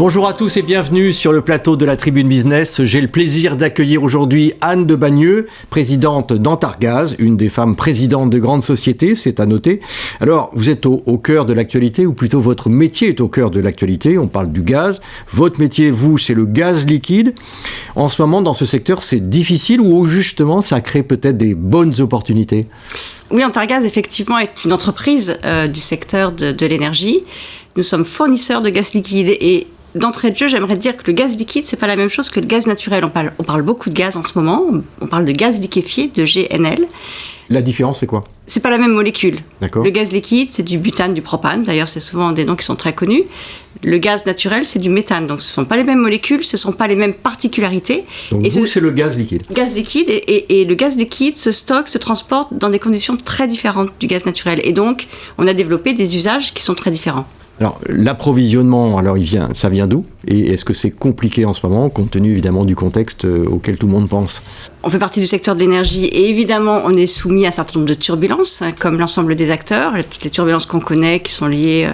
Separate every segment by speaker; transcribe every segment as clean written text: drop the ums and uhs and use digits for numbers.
Speaker 1: Bonjour à tous et bienvenue sur le plateau de la Tribune Business. J'ai le plaisir d'accueillir aujourd'hui Anne de Bagneux, présidente d'Antargaz, une des femmes présidentes de grandes sociétés, c'est à noter. Alors, vous êtes au cœur de l'actualité, ou plutôt votre métier est au cœur de l'actualité. On parle du gaz. Votre métier, vous, c'est le gaz liquide. En ce moment, dans ce secteur, c'est difficile ou justement, ça crée peut-être des bonnes opportunités?
Speaker 2: Oui, Antargaz, effectivement, est une entreprise du secteur de l'énergie. Nous sommes fournisseurs de gaz liquide et d'entrée de jeu, j'aimerais dire que le gaz liquide, c'est pas la même chose que le gaz naturel. On parle beaucoup de gaz en ce moment. On parle de gaz liquéfié, de GNL.
Speaker 1: La différence, c'est quoi?
Speaker 2: C'est pas la même molécule.
Speaker 1: D'accord.
Speaker 2: Le gaz liquide, c'est du butane, du propane. D'ailleurs, c'est souvent des noms qui sont très connus. Le gaz naturel, c'est du méthane. Donc, ce sont pas les mêmes molécules, ce sont pas les mêmes particularités.
Speaker 1: Donc, vous, c'est le gaz liquide.
Speaker 2: Gaz liquide, et le gaz liquide se stocke, se transporte dans des conditions très différentes du gaz naturel. Et donc, on a développé des usages qui sont très différents.
Speaker 1: Alors, l'approvisionnement, ça vient d'où? Et est-ce que c'est compliqué en ce moment, compte tenu évidemment du contexte auquel tout le monde pense?
Speaker 2: On fait partie du secteur de l'énergie et évidemment, on est soumis à un certain nombre de turbulences, comme l'ensemble des acteurs, toutes les turbulences qu'on connaît, qui sont liées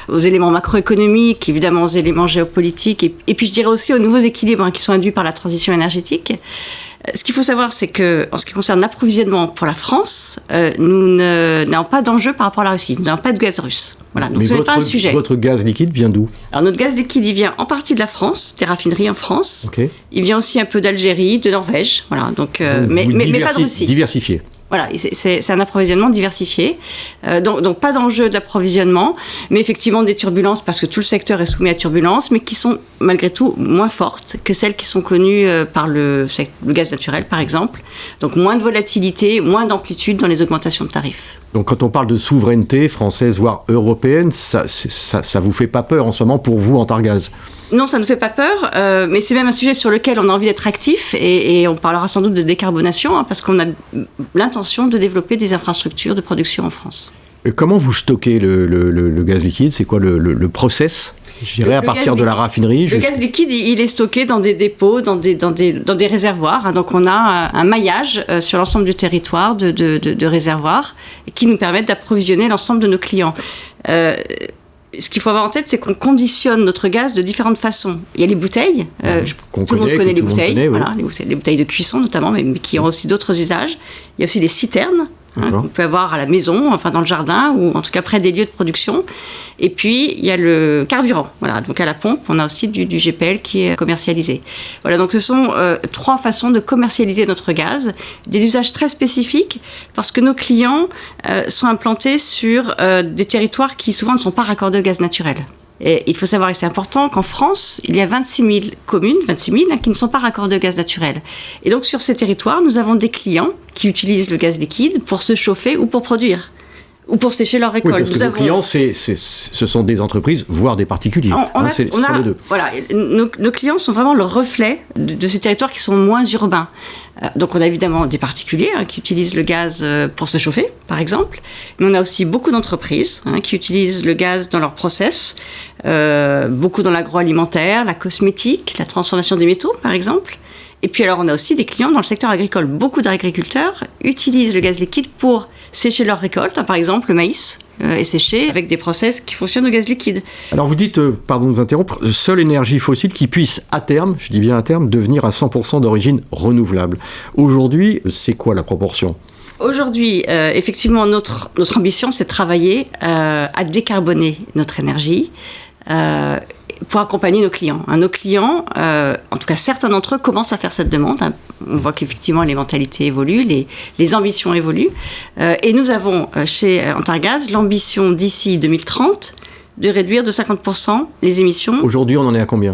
Speaker 2: aux éléments macroéconomiques, évidemment aux éléments géopolitiques, et puis je dirais aussi aux nouveaux équilibres qui sont induits par la transition énergétique. Ce qu'il faut savoir, c'est que, en ce qui concerne l'approvisionnement pour la France, nous n'avons pas d'enjeu par rapport à la Russie. Nous n'avons pas de gaz russe. Voilà, donc ce n'est pas un sujet.
Speaker 1: Votre gaz liquide vient d'où? Alors,
Speaker 2: notre gaz liquide, il vient en partie de la France, des raffineries en France.
Speaker 1: Okay.
Speaker 2: Il vient aussi un peu d'Algérie, de Norvège. Voilà, donc, mais pas de Russie.
Speaker 1: Diversifié.
Speaker 2: Voilà, c'est un approvisionnement diversifié. Donc pas d'enjeu d'approvisionnement, mais effectivement des turbulences, parce que tout le secteur est soumis à turbulences, mais qui sont malgré tout moins fortes que celles qui sont connues par le gaz naturel, par exemple. Donc moins de volatilité, moins d'amplitude dans les augmentations de tarifs.
Speaker 1: Donc quand on parle de souveraineté française, voire européenne, ça vous fait pas peur en ce moment pour vous, Antargaz?
Speaker 2: Non, ça ne fait pas peur, mais c'est même un sujet sur lequel on a envie d'être actif et on parlera sans doute de décarbonation parce qu'on a l'intention de développer des infrastructures de production en France.
Speaker 1: Et comment vous stockez le gaz liquide? C'est quoi le process? Je dirais à partir de la raffinerie.
Speaker 2: Le gaz liquide, il est stocké dans des dépôts, dans des réservoirs. Donc on a un maillage sur l'ensemble du territoire de réservoirs qui nous permettent d'approvisionner l'ensemble de nos clients. Ce qu'il faut avoir en tête, c'est qu'on conditionne notre gaz de différentes façons. Il y a les bouteilles, tout le monde connaît les bouteilles, oui. Voilà, les bouteilles de cuisson notamment, mais qui ont aussi d'autres usages. Il y a aussi les citernes, qu'on peut avoir à la maison, enfin dans le jardin, ou en tout cas près des lieux de production. Et puis, il y a le carburant. Voilà, donc à la pompe, on a aussi du GPL qui est commercialisé. Voilà, donc ce sont 3 façons de commercialiser notre gaz, des usages très spécifiques, parce que nos clients sont implantés sur des territoires qui souvent ne sont pas raccordés au gaz naturel. Et il faut savoir, et c'est important, qu'en France, il y a 26 000 communes, qui ne sont pas raccordées au gaz naturel. Et donc, sur ces territoires, nous avons des clients qui utilisent le gaz liquide pour se chauffer ou pour produire, ou pour sécher leur récolte.
Speaker 1: Oui, parce que nos clients, ce sont des entreprises, voire des particuliers. Ce sont les deux.
Speaker 2: Voilà, nos clients sont vraiment le reflet de ces territoires qui sont moins urbains. Donc on a évidemment des particuliers qui utilisent le gaz pour se chauffer, par exemple. Mais on a aussi beaucoup d'entreprises qui utilisent le gaz dans leur process, beaucoup dans l'agroalimentaire, la cosmétique, la transformation des métaux, par exemple. Et puis alors on a aussi des clients dans le secteur agricole. Beaucoup d'agriculteurs utilisent le gaz liquide pour sécher leur récolte, par exemple le maïs est séché avec des process qui fonctionnent au gaz liquide.
Speaker 1: Alors vous dites, pardon de vous interrompre, seule énergie fossile qui puisse à terme, je dis bien à terme, devenir à 100% d'origine renouvelable. Aujourd'hui, c'est quoi la proportion ?
Speaker 2: Aujourd'hui, effectivement, notre ambition, c'est de travailler à décarboner notre énergie pour accompagner nos clients. Nos clients, en tout cas certains d'entre eux, commencent à faire cette demande. On voit qu'effectivement les mentalités évoluent, les ambitions évoluent. Et nous avons chez Antargaz l'ambition d'ici 2030 de réduire de 50% les émissions.
Speaker 1: Aujourd'hui, on en est à combien ?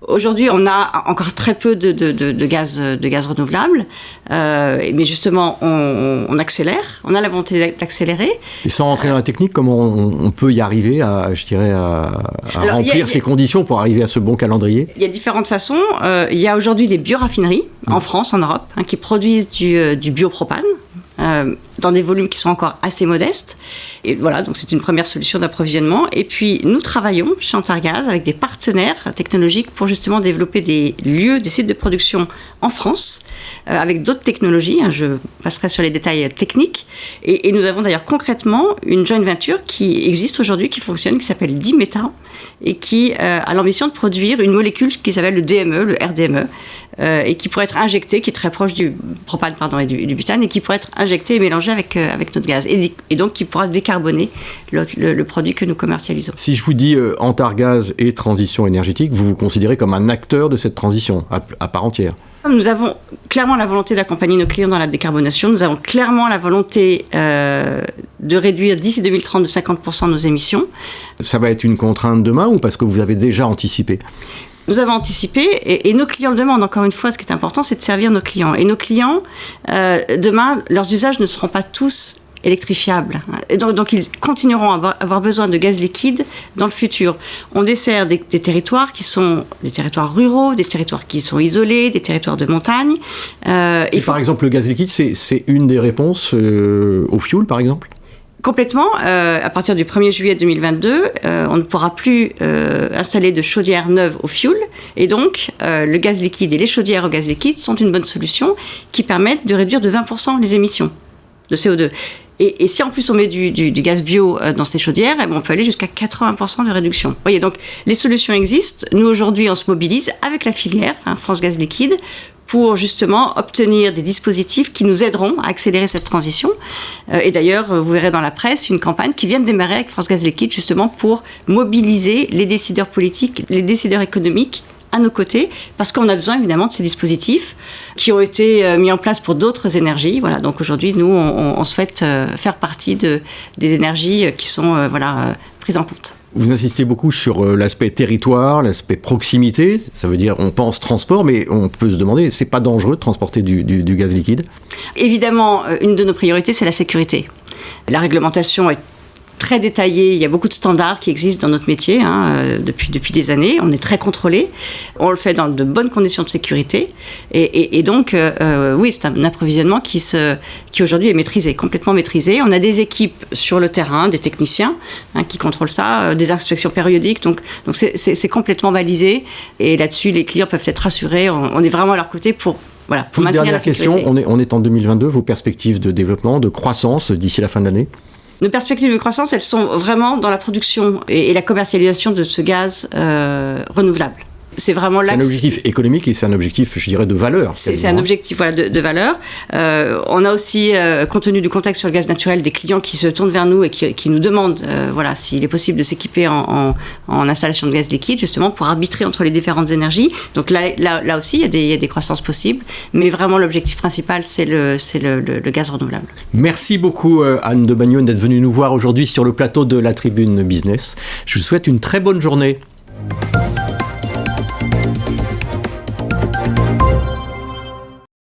Speaker 2: Aujourd'hui, on a encore très peu de gaz renouvelable, mais justement, on accélère. On a la volonté d'accélérer. Et
Speaker 1: sans rentrer dans la technique, comment on peut y arriver à remplir ces conditions pour arriver à ce bon calendrier ?
Speaker 2: Il y a différentes façons. Il y a aujourd'hui des bioraffineries en France, en Europe, qui produisent du biopropane. Dans des volumes qui sont encore assez modestes. Et voilà, donc c'est une première solution d'approvisionnement. Et puis, nous travaillons chez Antargaz avec des partenaires technologiques pour justement développer des lieux, des sites de production en France, avec d'autres technologies. Je passerai sur les détails techniques. Et nous avons d'ailleurs concrètement une joint venture qui existe aujourd'hui, qui fonctionne, qui s'appelle Dimeta, et qui a l'ambition de produire une molécule qui s'appelle le DME, le RDME, et qui pourrait être injectée, qui est très proche du propane et du butane, et qui pourrait être injectée et mélangée avec notre gaz. Et donc qui pourra décarboner le produit que nous commercialisons.
Speaker 1: Si je vous dis Antargaz et transition énergétique, vous vous considérez comme un acteur de cette transition à part entière?
Speaker 2: Nous avons clairement la volonté d'accompagner nos clients dans la décarbonation. Nous avons clairement la volonté de réduire d'ici 2030 de 50% nos émissions. Ça
Speaker 1: va être une contrainte demain ou parce que vous avez déjà anticipé?
Speaker 2: Nous avons anticipé et nos clients le demandent. Encore une fois, ce qui est important, c'est de servir nos clients. Et nos clients, demain, leurs usages ne seront pas tous électrifiables. Et donc ils continueront à avoir besoin de gaz liquide dans le futur. On dessert des territoires qui sont des territoires ruraux, des territoires qui sont isolés, des territoires de montagne.
Speaker 1: Et par exemple, le gaz liquide, c'est une des réponses au fioul, par exemple?
Speaker 2: Complètement. À partir du 1er juillet 2022, on ne pourra plus installer de chaudières neuves au fioul. Et donc, le gaz liquide et les chaudières au gaz liquide sont une bonne solution qui permettent de réduire de 20% les émissions de CO2. Et si en plus on met du gaz bio dans ces chaudières, on peut aller jusqu'à 80% de réduction. Vous voyez, donc les solutions existent. Nous, aujourd'hui, on se mobilise avec la filière, France Gaz Liquide, pour justement obtenir des dispositifs qui nous aideront à accélérer cette transition. Et d'ailleurs, vous verrez dans la presse une campagne qui vient de démarrer avec France Gaz Liquide, justement pour mobiliser les décideurs politiques, les décideurs économiques à nos côtés, parce qu'on a besoin évidemment de ces dispositifs qui ont été mis en place pour d'autres énergies. Voilà, donc aujourd'hui, nous, on souhaite faire partie des énergies qui sont prises en compte.
Speaker 1: Vous insistez beaucoup sur l'aspect territoire, l'aspect proximité. Ça veut dire, on pense transport, mais on peut se demander, c'est pas dangereux de transporter du gaz liquide?
Speaker 2: Évidemment, une de nos priorités, c'est la sécurité. La réglementation est très détaillée, il y a beaucoup de standards qui existent dans notre métier depuis des années, on est très contrôlé, on le fait dans de bonnes conditions de sécurité et donc oui, c'est un approvisionnement qui aujourd'hui est maîtrisé, complètement maîtrisé. On a des équipes sur le terrain, des techniciens qui contrôlent ça, des inspections périodiques, donc c'est complètement balisé et là-dessus les clients peuvent être rassurés, on est vraiment à leur côté pour maintenir la sécurité.
Speaker 1: Dernière question, on est en 2022, vos perspectives de développement, de croissance d'ici la fin de l'année?
Speaker 2: Nos perspectives de croissance, elles sont vraiment dans la production et la commercialisation de ce gaz renouvelable. C'est vraiment là.
Speaker 1: C'est un objectif économique et c'est un objectif, je dirais, de valeur.
Speaker 2: C'est un objectif de valeur. On a aussi, compte tenu du contexte sur le gaz naturel, des clients qui se tournent vers nous et qui nous demandent s'il est possible de s'équiper en installation de gaz liquide, justement pour arbitrer entre les différentes énergies. Donc là aussi, il y a des croissances possibles. Mais vraiment, l'objectif principal, c'est le gaz renouvelable.
Speaker 1: Merci beaucoup, Anne de Bagneux, d'être venue nous voir aujourd'hui sur le plateau de la Tribune Business. Je vous souhaite une très bonne journée.